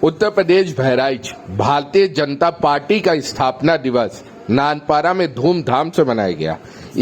Uttar Pradesh Bahraich Bharatiya Janata party का स्थापना दिवस नानपारा में धूमधाम से मनाया गया।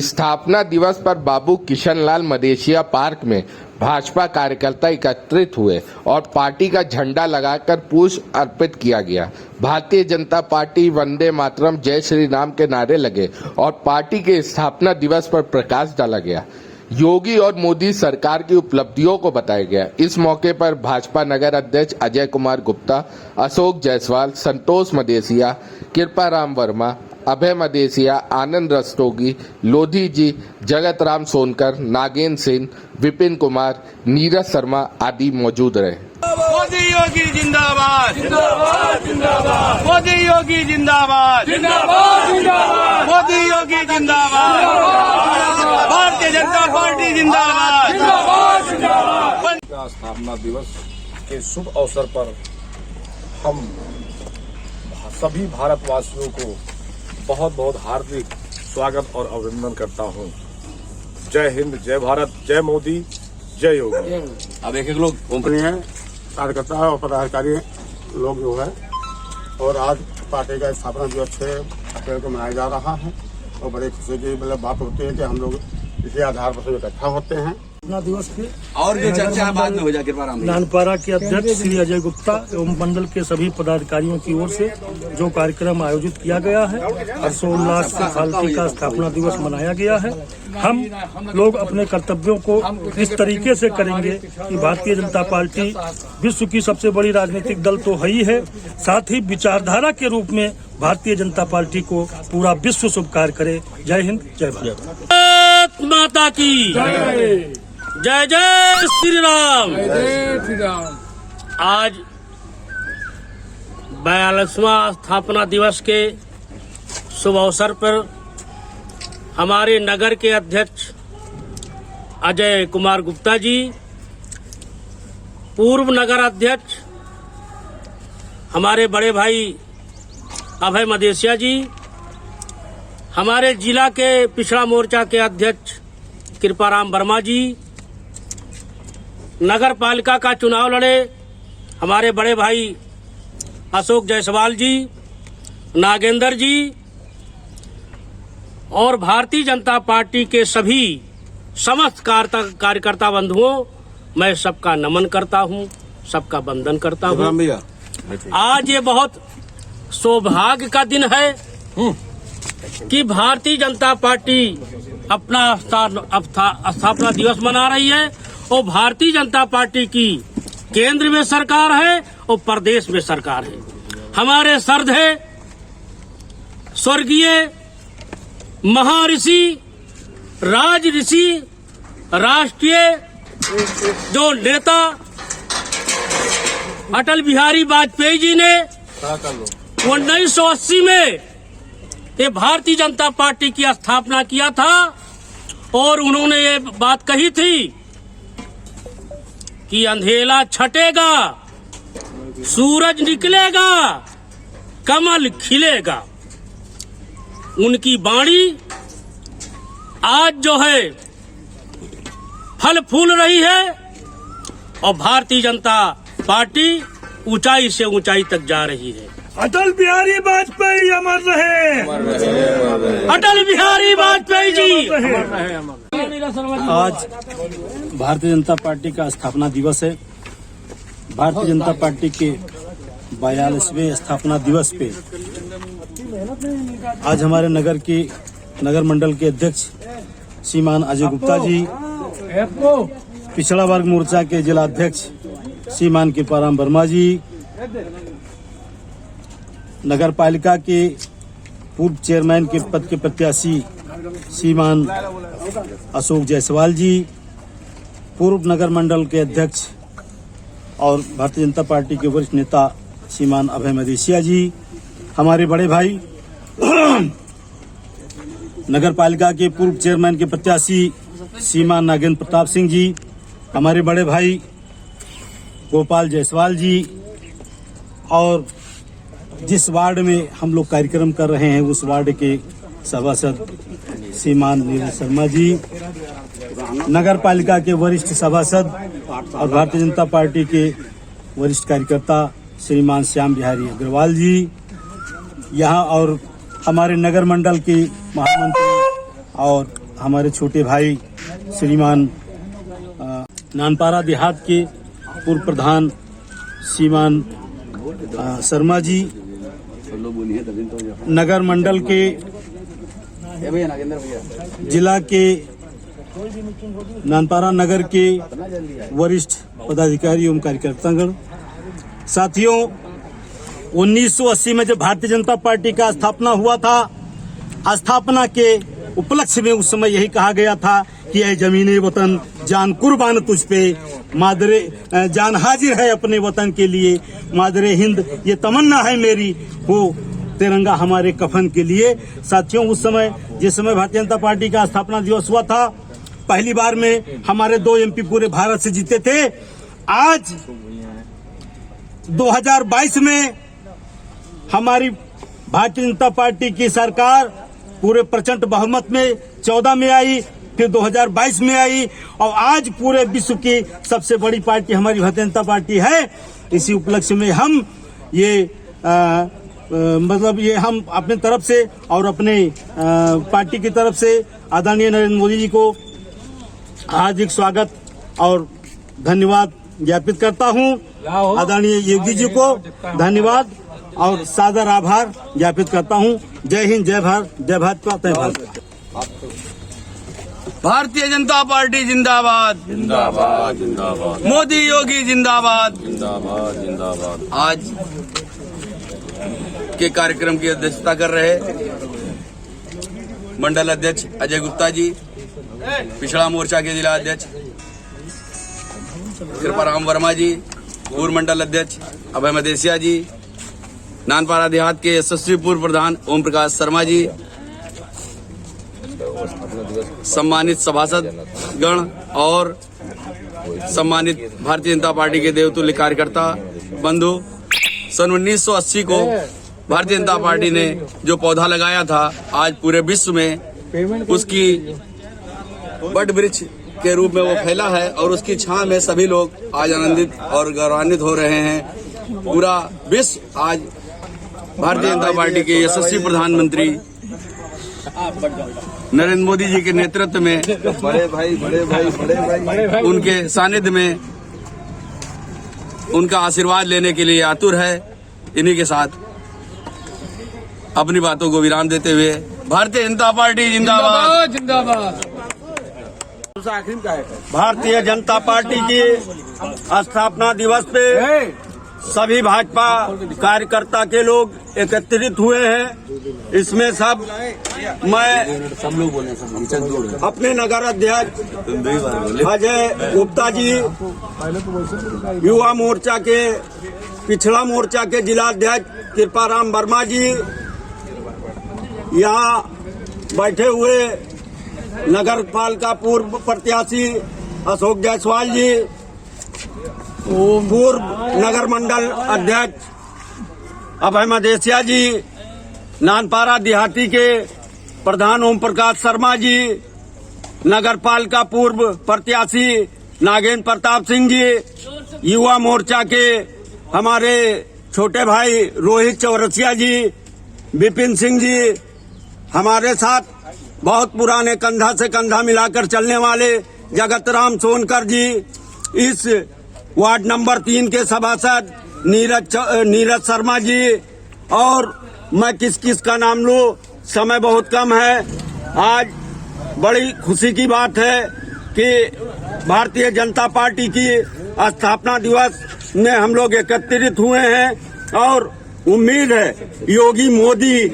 स्थापना दिवस पर बाबू किशनलाल मदेशिया पार्क में भाजपा कार्यकर्ता एकत्रित हुए और पार्टी का झंडा लगाकर पुष्प अर्पित किया गया। भारतीय जनता पार्टी वंदे मातरम जय श्री राम के नारे लगे और पार्टी के स्थापना दिवस पर प्रकाश डाला गया। योगी और मोदी सरकार की उपलब्धियों को बताया गया। इस मौके पर भाजपा नगर अध्यक्ष अजय कुमार गुप्ता, अशोक जायसवाल, संतोष मदेशिया, कृपाराम वर्मा, अभय मदेशिया, आनंद रस्तोगी, लोधी जी, जगत राम सोनकर, नागेंद्र सिंह, विपिन कुमार, नीरज शर्मा आदि मौजूद रहे। मोदी योगी जिंदाबाद जिंदाबाद जिंदाबाद, मोदी योगी जिंदाबाद जिंदाबाद जिंदाबाद, मोदी योगी जिंदाबाद, भारतीय जनता पार्टी जिंदाबाद जिंदाबाद जिंदाबाद। का स्थापना दिवस के शुभ अवसर पर हम सभी भारतवासियों को बहुत बहुत हार्दिक स्वागत और अभिनंदन करता हूं। जय हिंद, जय भारत, जय मोदी, जय योगी। अब एक लोग कंपनी है, कार्यकर्ता और पदाधिकारी लोग जो है, और आज पार्टी का स्थापना दिवस 6 अप्रैल को मनाया जा रहा है और बड़े खुशी की बात होती है कि हम लोग इसी आधार पर इकट्ठा होते हैं। स्थापना दिवस के और जो चर्चा बाद में हो जाए कृपाराम नानपारा के अध्यक्ष श्री अजय गुप्ता एवं मंडल के सभी पदाधिकारियों की ओर से जो कार्यक्रम आयोजित किया गया है, हर्षोल्लास से पार्टी का स्थापना दिवस मनाया गया है। हम लोग अपने कर्तव्यों को इस तरीके से करेंगे कि भारतीय जनता पार्टी विश्व की सबसे बड़ी राजनीतिक दल तो है ही है, साथ ही विचारधारा के रूप में भारतीय जनता पार्टी को पूरा विश्व स्वीकार करे। जय हिंद, जय भारत माता की जय जय श्री राम। आज 42वां स्थापना दिवस के शुभ अवसर पर हमारे नगर के अध्यक्ष अजय कुमार गुप्ता जी, पूर्व नगर अध्यक्ष हमारे बड़े भाई अभय मदेशिया जी, हमारे जिला के पिछड़ा मोर्चा के अध्यक्ष कृपाराम वर्मा जी, नगर पालिका का चुनाव लड़े हमारे बड़े भाई अशोक जायसवाल जी, नागेंद्र जी और भारतीय जनता पार्टी के सभी समस्त कार्यकर्ता बंधुओं, मैं सबका नमन करता हूं, सबका वंदन करता हूं। आज ये बहुत सौभाग्य का दिन है कि भारतीय जनता पार्टी अपना स्थापना दिवस मना रही है और भारतीय जनता पार्टी की केंद्र में सरकार है और प्रदेश में सरकार है। हमारे श्रद्धेय स्वर्गीय महर्षि राज ऋषि राष्ट्रीय जो नेता अटल बिहारी वाजपेयी जी ने 1980 में ये भारतीय जनता पार्टी की स्थापना किया था और उन्होंने ये बात कही थी कि अंधेरा छटेगा, सूरज निकलेगा, कमल खिलेगा। उनकी वाणी आज जो है फल फूल रही है और भारतीय जनता पार्टी ऊंचाई से ऊंचाई तक जा रही है। अटल बिहारी वाजपेयी अमर रहे, अटल बिहारी वाजपेयी जी। आज भारतीय जनता पार्टी का स्थापना दिवस है। भारतीय जनता पार्टी के 42वें स्थापना दिवस पे आज हमारे नगर मंडल के अध्यक्ष श्रीमान अजय गुप्ता जी, पिछड़ा वर्ग मोर्चा के जिला अध्यक्ष श्रीमान कृपाराम वर्मा जी, नगर पालिका के पूर्व चेयरमैन के पद के प्रत्याशी श्रीमान अशोक जायसवाल जी, पूर्व नगर मंडल के अध्यक्ष और भारतीय जनता पार्टी के वरिष्ठ नेता श्रीमान अभय मदेशिया जी, हमारे बड़े भाई नगर पालिका के पूर्व चेयरमैन के प्रत्याशी श्रीमान नागेंद्र प्रताप सिंह जी, हमारे बड़े भाई गोपाल जायसवाल जी, और जिस वार्ड में हम लोग कार्यक्रम कर रहे हैं उस वार्ड के सभासद श्रीमान नीरज शर्मा जी, नगर पालिका के वरिष्ठ सभासद और भारतीय जनता पार्टी के वरिष्ठ कार्यकर्ता श्रीमान श्याम बिहारी अग्रवाल जी यहाँ और हमारे नगर मंडल के महामंत्री और हमारे छोटे भाई श्रीमान नानपारा देहात के पूर्व प्रधान श्रीमान शर्मा जी, नगर मंडल के जिला के नानपारा नगर के वरिष्ठ पदाधिकारी एवं कार्यकर्तागण, साथियों 1980 में जब भारतीय जनता पार्टी का स्थापना हुआ था, स्थापना के उपलक्ष्य में उस समय यही कहा गया था कि यह जमीने वतन जान कुर्बान तुझ पे, मादरे जान हाजिर है अपने वतन के लिए, मादरे हिंद ये तमन्ना है मेरी, हो तिरंगा हमारे कफन के लिए। साथियों उस समय जिस समय भारतीय जनता पार्टी का स्थापना दिवस हुआ था, पहली बार में हमारे 2 MP पूरे भारत से जीते थे। आज 2022 में हमारी भारतीय जनता पार्टी की सरकार पूरे प्रचंड बहुमत में 14 में आई, फिर 2022 में आई और आज पूरे विश्व की सबसे बड़ी पार्टी हमारी भारतीय जनता पार्टी है। इसी उपलक्ष्य में हम ये ये हम अपने तरफ से और अपने पार्टी की तरफ से आदरणीय नरेंद्र मोदी जी को हार्दिक स्वागत और धन्यवाद ज्ञापित करता हूं। आदरणीय योगी जी को धन्यवाद और सादर आभार ज्ञापित करता हूं। जय हिंद, जय भारत, जय भाजपा, जय भारत। भारतीय जनता पार्टी जिंदाबाद, जिंदाबाद जिंदाबाद मोदी योगी जिंदाबाद। जिंदाबाद जिंदाबाद। आज के कार्यक्रम की अध्यक्षता कर रहे मंडल अध्यक्ष अजय गुप्ता जी, पिछड़ा मोर्चा के जिला अध्यक्ष कृपाराम वर्मा जी, पूर्व मंडल अध्यक्ष अभय मदेसिया जी, नानपारा देहात के यशस्वी पूर्व प्रधान ओम प्रकाश शर्मा जी, सम्मानित सभासद गण और सम्मानित भारतीय जनता पार्टी के देवतुल्य कार्यकर्ता बंधु, सन 1980 को भारतीय जनता पार्टी ने जो पौधा लगाया था, आज पूरे विश्व में उसकी बट वृक्ष के रूप में वो फैला है और उसकी छां में सभी लोग आज आनंदित और गौरवान्वित हो रहे हैं। पूरा विश्व आज भारतीय जनता पार्टी के यशस्वी प्रधानमंत्री नरेंद्र मोदी जी के नेतृत्व में बड़े भाई उनके सानिध्य में उनका आशीर्वाद लेने के लिए आतुर है। इन्हीं के साथ अपनी बातों को विराम देते हुए भारतीय जनता पार्टी जिंदाबाद, जिंदाबाद। भारतीय जनता पार्टी की स्थापना दिवस पे सभी भाजपा कार्यकर्ता के लोग एकत्रित हुए हैं। इसमें सब अपने नगर अध्यक्ष अजय गुप्ता जी, युवा मोर्चा के पिछड़ा मोर्चा के जिला अध्यक्ष कृपाराम वर्मा जी, यहाँ बैठे हुए नगर पालिका पूर्व प्रत्याशी अशोक जायसवाल जी, पूर्व नगर मंडल अध्यक्ष अभय मदेसिया जी, नानपारा देहाती के प्रधान ओम प्रकाश शर्मा जी, नगर पालिका पूर्व प्रत्याशी नागेंद्र प्रताप सिंह जी, युवा मोर्चा के हमारे छोटे भाई रोहित चौरसिया जी, विपिन सिंह जी, हमारे साथ बहुत पुराने कंधा से कंधा मिलाकर चलने वाले जगत राम सोनकर जी, इस वार्ड नंबर 3 के सभासद नीरज शर्मा जी, और मैं किस किस का नाम लूं, समय बहुत कम है। आज बड़ी खुशी की बात है कि भारतीय जनता पार्टी की स्थापना दिवस में हम लोग एकत्रित हुए हैं और उम्मीद है योगी मोदी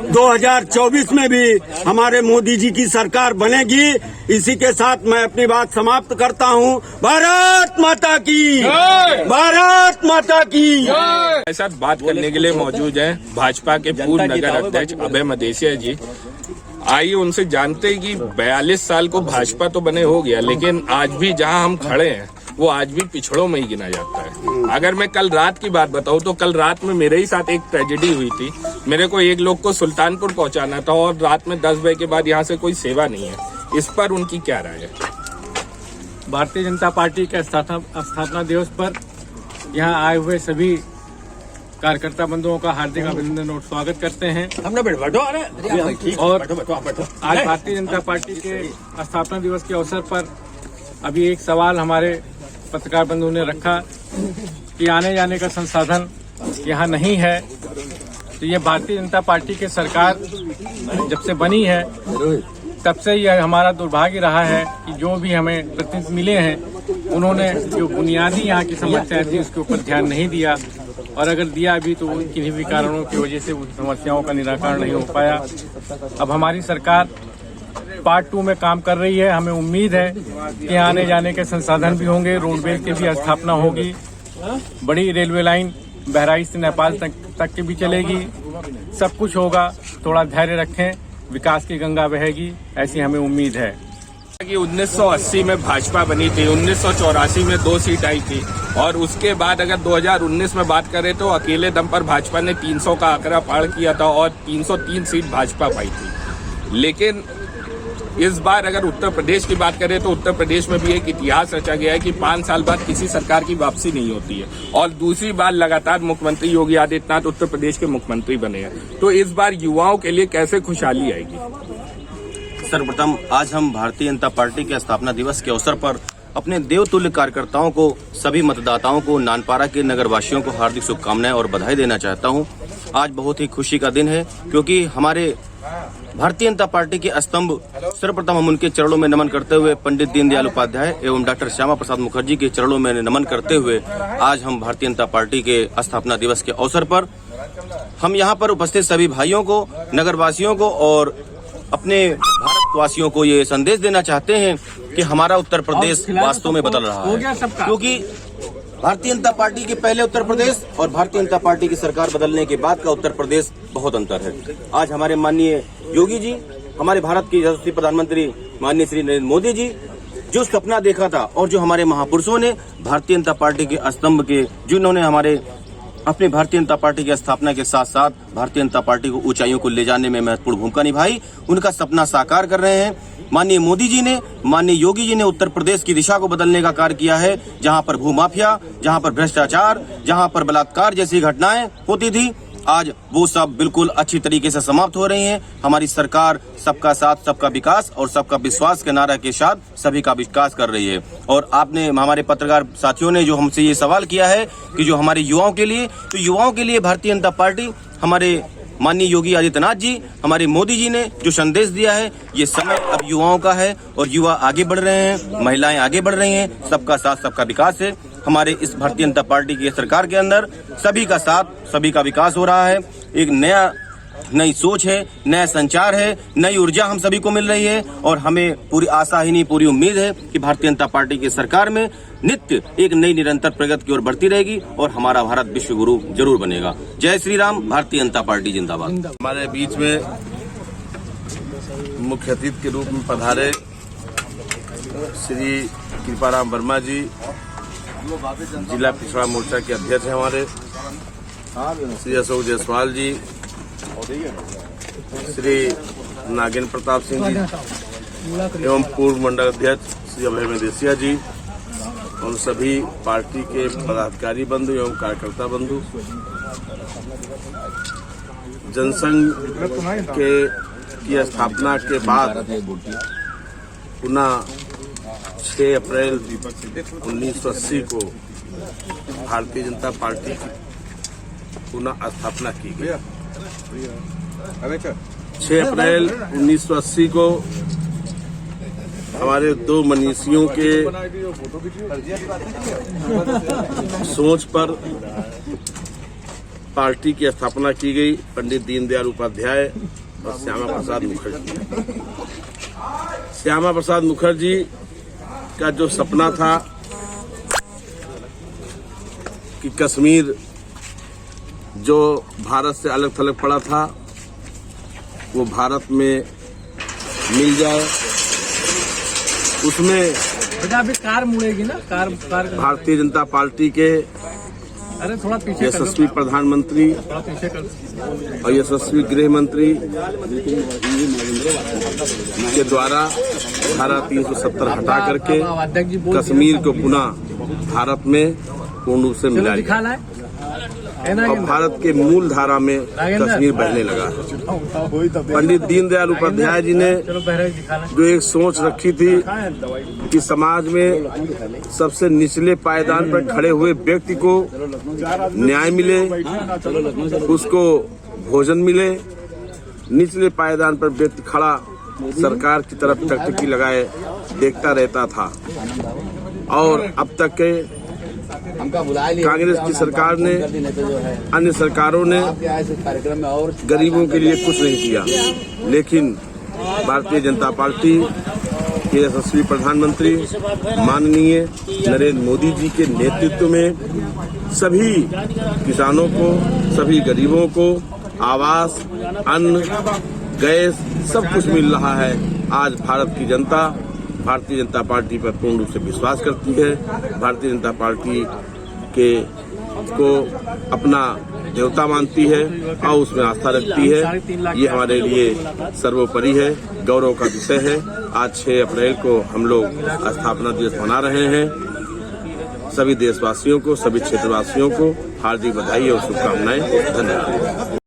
2024 में भी हमारे मोदी जी की सरकार बनेगी। इसी के साथ मैं अपनी बात समाप्त करता हूं। भारत माता की, भारत माता की। हमारे साथ बात करने के लिए मौजूद हैं भाजपा के पूर्व नगर अध्यक्ष अभय मदेसिया जी। आइए उनसे जानते हैं कि 42 साल को भाजपा तो बने हो गया, लेकिन आज भी जहां हम खड़े हैं वो आज भी पिछड़ों में ही गिना जाता है। अगर मैं कल रात की बात बताऊं तो कल रात में मेरे ही साथ एक ट्रेजेडी हुई थी। मेरे को एक लोग को सुल्तानपुर पहुंचाना था और रात में 10 बजे के बाद यहाँ से कोई सेवा नहीं है। इस पर उनकी क्या राय है? भारतीय जनता पार्टी के स्थापना दिवस पर यहाँ आए हुए सभी कार्यकर्ता बंधुओं का हार्दिक अभिनंदन और स्वागत करते हैं। और आज भारतीय जनता पार्टी के स्थापना दिवस के अवसर पर अभी एक सवाल हमारे पत्रकार बंधुओं ने रखा कि आने जाने का संसाधन यहाँ नहीं है। तो ये भारतीय जनता पार्टी की सरकार जब से बनी है तब से यह हमारा दुर्भाग्य रहा है कि जो भी हमें प्रतिनिधि मिले हैं उन्होंने जो बुनियादी यहाँ की समस्याएं थी उसके ऊपर ध्यान नहीं दिया, और अगर दिया भी तो किन्हीं भी कारणों की वजह से उन समस्याओं का निराकरण नहीं हो पाया। अब हमारी सरकार पार्ट 2 में काम कर रही है। हमें उम्मीद है कि आने जाने के संसाधन भी होंगे, रोडवेज की भी स्थापना होगी, बड़ी रेलवे लाइन बहराइच से नेपाल तक की भी चलेगी, सब कुछ होगा। थोड़ा धैर्य रखें, विकास की गंगा बहेगी, ऐसी हमें उम्मीद है। कि 1980 में भाजपा बनी थी, 1984 में 2 सीट आई थी, और उसके बाद अगर 2019 में बात करें तो अकेले दम पर भाजपा ने 300 का आंकड़ा पार किया था और 303 सीट भाजपा पाई थी। लेकिन इस बार अगर उत्तर प्रदेश की बात करें तो उत्तर प्रदेश में भी एक इतिहास रचा गया है कि 5 साल बाद किसी सरकार की वापसी नहीं होती है, और दूसरी बार लगातार मुख्यमंत्री योगी आदित्यनाथ उत्तर प्रदेश के मुख्यमंत्री बने हैं। तो इस बार युवाओं के लिए कैसे खुशहाली आएगी? सर्वप्रथम आज हम भारतीय जनता पार्टी के स्थापना दिवस के अवसर पर अपने देवतुल्य कार्यकर्ताओं को, सभी मतदाताओं को, नानपारा के नगरवासियों को हार्दिक शुभकामनाएं और बधाई देना चाहता हूं। आज बहुत ही खुशी का दिन है क्योंकि हमारे भारतीय जनता पार्टी के स्तंभ, सर्वप्रथम हम उनके चरणों में नमन करते हुए पंडित दीनदयाल उपाध्याय एवं डॉक्टर श्यामा प्रसाद मुखर्जी के चरणों में नमन करते हुए आज हम भारतीय जनता पार्टी के स्थापना दिवस के अवसर पर हम यहाँ पर उपस्थित सभी भाइयों को, नगरवासियों को और अपने भारतवासियों को ये संदेश देना चाहते हैं कि हमारा उत्तर प्रदेश वास्तव में बदल रहा है, क्योंकि भारतीय जनता पार्टी के पहले उत्तर प्रदेश और भारतीय जनता पार्टी की सरकार बदलने के बाद का उत्तर प्रदेश बहुत अंतर है। आज हमारे माननीय योगी जी, हमारे भारत के यशस्वी प्रधानमंत्री माननीय श्री नरेंद्र मोदी जी जो सपना देखा था, और जो हमारे महापुरुषों ने भारतीय जनता पार्टी के स्तंभ के, जिन्होंने हमारे अपने भारतीय जनता पार्टी की स्थापना के साथ साथ भारतीय जनता पार्टी को ऊंचाइयों को ले जाने में महत्वपूर्ण भूमिका निभाई, उनका सपना साकार कर रहे हैं। माननीय मोदी जी ने, माननीय योगी जी ने उत्तर प्रदेश की दिशा को बदलने का कार्य किया है। जहां पर भूमाफिया, जहां पर भ्रष्टाचार, जहां पर बलात्कार जैसी घटनाएं होती थी, आज वो सब बिल्कुल अच्छी तरीके से समाप्त हो रही हैं। हमारी सरकार सबका साथ, सबका विकास और सबका विश्वास के नारा के साथ सभी का विकास कर रही है। और आपने, हमारे पत्रकार साथियों ने जो हमसे ये सवाल किया है कि जो हमारे युवाओं के लिए, तो युवाओं के लिए भारतीय जनता पार्टी, हमारे माननीय योगी आदित्यनाथ जी, हमारे मोदी जी ने जो संदेश दिया है, ये समय अब युवाओं का है और युवा आगे बढ़ रहे हैं, महिलाएं आगे बढ़ रही हैं। सबका साथ, सबका विकास है। हमारे इस भारतीय जनता पार्टी की सरकार के अंदर सभी का साथ, सभी का विकास हो रहा है। एक नई सोच है, नया संचार है, नई ऊर्जा हम सभी को मिल रही है, और हमें पूरी आशा ही नहीं, पूरी उम्मीद है कि भारतीय जनता पार्टी की सरकार में नित्य एक नई निरंतर प्रगति की ओर बढ़ती रहेगी और हमारा भारत विश्व गुरु जरूर बनेगा। जय श्री राम। भारतीय जनता पार्टी जिंदाबाद। हमारे बीच में मुख्य अतिथि के रूप में पधारे श्री कृपाराम वर्मा जी, जिला पिछड़ा मोर्चा के अध्यक्ष हैं हमारे, श्री अशोक जायसवाल जी, श्री नागेंद्र प्रताप सिंह जी एवं पूर्व मंडल अध्यक्ष श्री अभय मदेसिया जी, और सभी पार्टी के पदाधिकारी बंधु एवं कार्यकर्ता बंधु, जनसंघ की स्थापना के बाद पुनः 6 अप्रैल 1980 को भारतीय जनता पार्टी की पुनः स्थापना की गई। 6 अप्रैल 1980 को हमारे 2 मनीषियों के सोच पर पार्टी की स्थापना की गई, पंडित दीनदयाल उपाध्याय और श्यामा प्रसाद मुखर्जी। श्यामा प्रसाद मुखर्जी का जो सपना था कि कश्मीर जो भारत से अलग थलग पड़ा था वो भारत में मिल जाए, उसमें कार मुड़ेगी ना, कार भारतीय जनता पार्टी के अरे थोड़ा पीछे यशस्वी प्रधानमंत्री और यशस्वी गृह मंत्री के द्वारा धारा 370 हटा करके कश्मीर को पुनः भारत में पूर्ण रूप से मिला लिया और भारत के मूल धारा में कश्मीर बहने लगा है। पंडित दीनदयाल उपाध्याय जी ने जो एक सोच रखी थी कि समाज में सबसे निचले पायदान पर खड़े हुए व्यक्ति को न्याय मिले, उसको भोजन मिले, निचले पायदान पर व्यक्ति खड़ा सरकार की तरफ टकटकी लगाए देखता रहता था। और अब तक के कांग्रेस की सरकार ने, अन्य सरकारों ने गरीबों के लिए कुछ नहीं किया, लेकिन भारतीय जनता पार्टी के यशस्वी प्रधानमंत्री माननीय नरेंद्र मोदी जी के नेतृत्व में सभी किसानों को, सभी गरीबों को आवास, अन्न, गैस सब कुछ मिल रहा है। आज भारत की जनता भारतीय जनता पार्टी पर पूर्ण रूप से विश्वास करती है, भारतीय जनता पार्टी को अपना देवता मानती है और उसमें आस्था रखती है। ये हमारे लिए सर्वोपरि है, गौरव का विषय है। आज 6 अप्रैल को हम लोग स्थापना दिवस मना रहे हैं। सभी देशवासियों को, सभी क्षेत्रवासियों को हार्दिक बधाई और शुभकामनाएं। धन्यवाद।